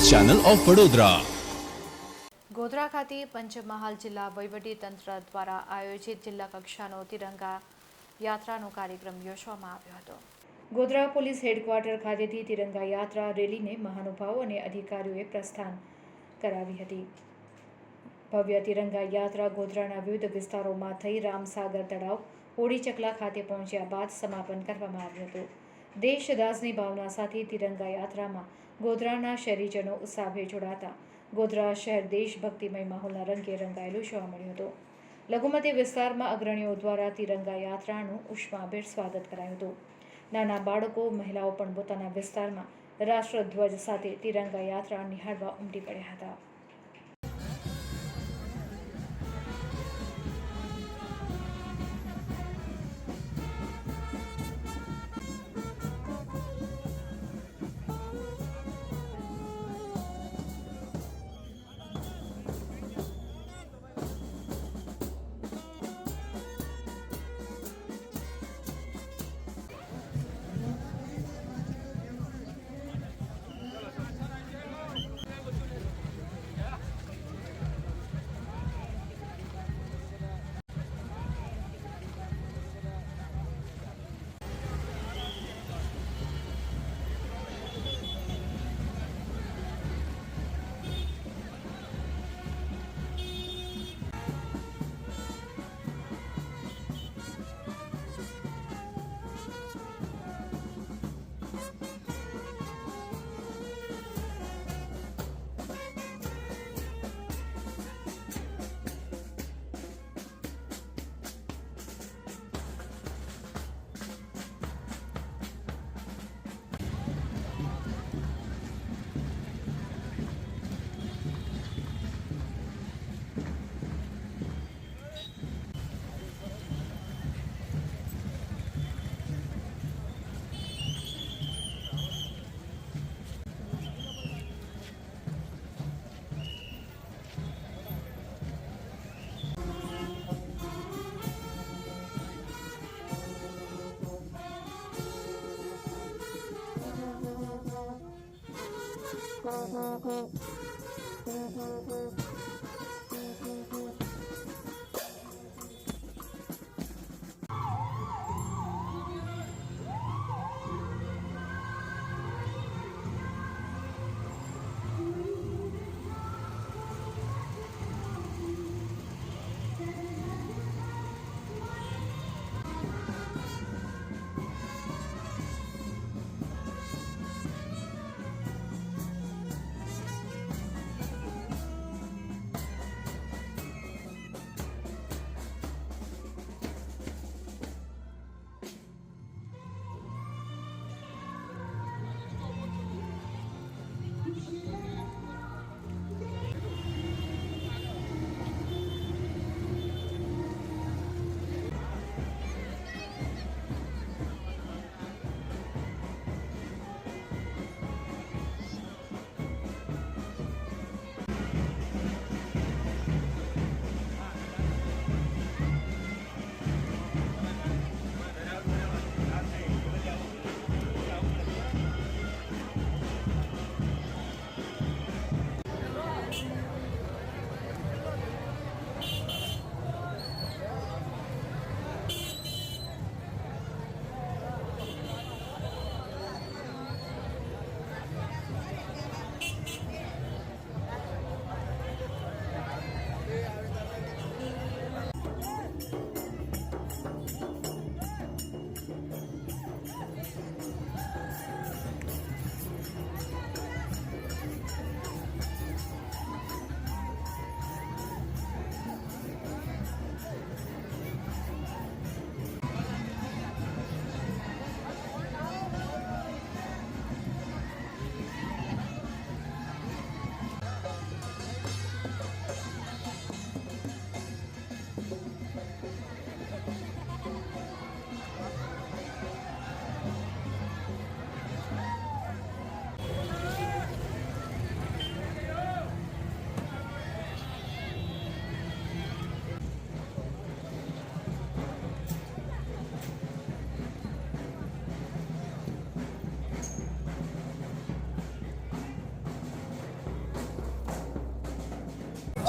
Channel of Vadodara. Godhra ખાતે પંચમહાલ જિલ્લા વહીવટી તંત્ર દ્વારા આયોજિત જિલ્લા કક્ષાનો તિરંગા યાત્રાનો કાર્યક્રમ યોજવામાં આવ્યો હતો। ગોધરા પોલીસ હેડક્વાર્ટર ખાતેથી તિરંગા યાત્રા રેલીને મહાનુભાવો અને અધિકારીઓએ પ્રસ્થાન કરાવી હતી। ભવ્ય તિરંગા યાત્રા ગોધરાના વિવિધ વિસ્તારોમાં થઈ રામસાગર તળાવ હોડી ચકલા ખાતે પહોંચ્યા બાદ સમાપન કરવામાં આવ્યું હતું। દેશદાસની ભાવના સાથે તિરંગા યાત્રામાં ગોધરાના શહેરીજનો ઉત્સાહભેર જોડાતા ગોધરા શહેર દેશભક્તિમય માહોલના રંગે રંગાયેલું જોવા મળ્યું હતું। લઘુમતી વિસ્તારમાં અગ્રણીઓ દ્વારા તિરંગા યાત્રાનું ઉષ્માભેર સ્વાગત કરાયું હતું। નાના બાળકો મહિલાઓ પણ પોતાના વિસ્તારમાં રાષ્ટ્રધ્વજ સાથે તિરંગા યાત્રા નિહાળવા ઉમટી પડ્યા હતા।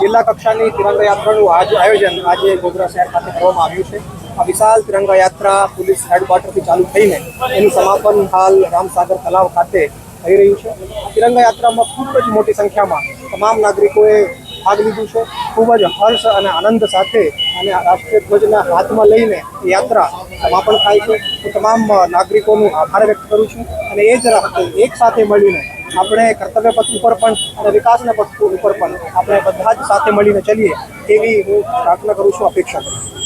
જિલ્લા કક્ષાની તિરંગા યાત્રાનું આયોજન આજે ગોધરા શહેર ખાતે કરવામાં આવ્યું છે. આ વિશાળ તિરંગા યાત્રા પોલીસ હેડક્વાર્ટરથી ચાલુ થઈને એનું સમાપન હાલ રામસાગર તલાવ ખાતે થઈ રહ્યું છે. તિરંગા યાત્રામાં ખૂબ જ મોટી સંખ્યામાં તમામ નાગરિકોએ ભાગ લીધું છે. ખૂબ જ હર્ષ અને આનંદ સાથે અને રાષ્ટ્રીય ધ્વજના હાથમાં લઈને યાત્રા સમાપન થાય છે. હું તમામ નાગરિકોનું આભાર વ્યક્ત કરું છું અને એ જ એક સાથે મળીને આપણે કર્તવ્ય પથ ઉપર પણ અને વિકાસના પથ ઉપર પણ આપણે બધા જ સાથે મળીને ચલીએ એવી હું પ્રાર્થના કરું છું, અપેક્ષા કરું છું.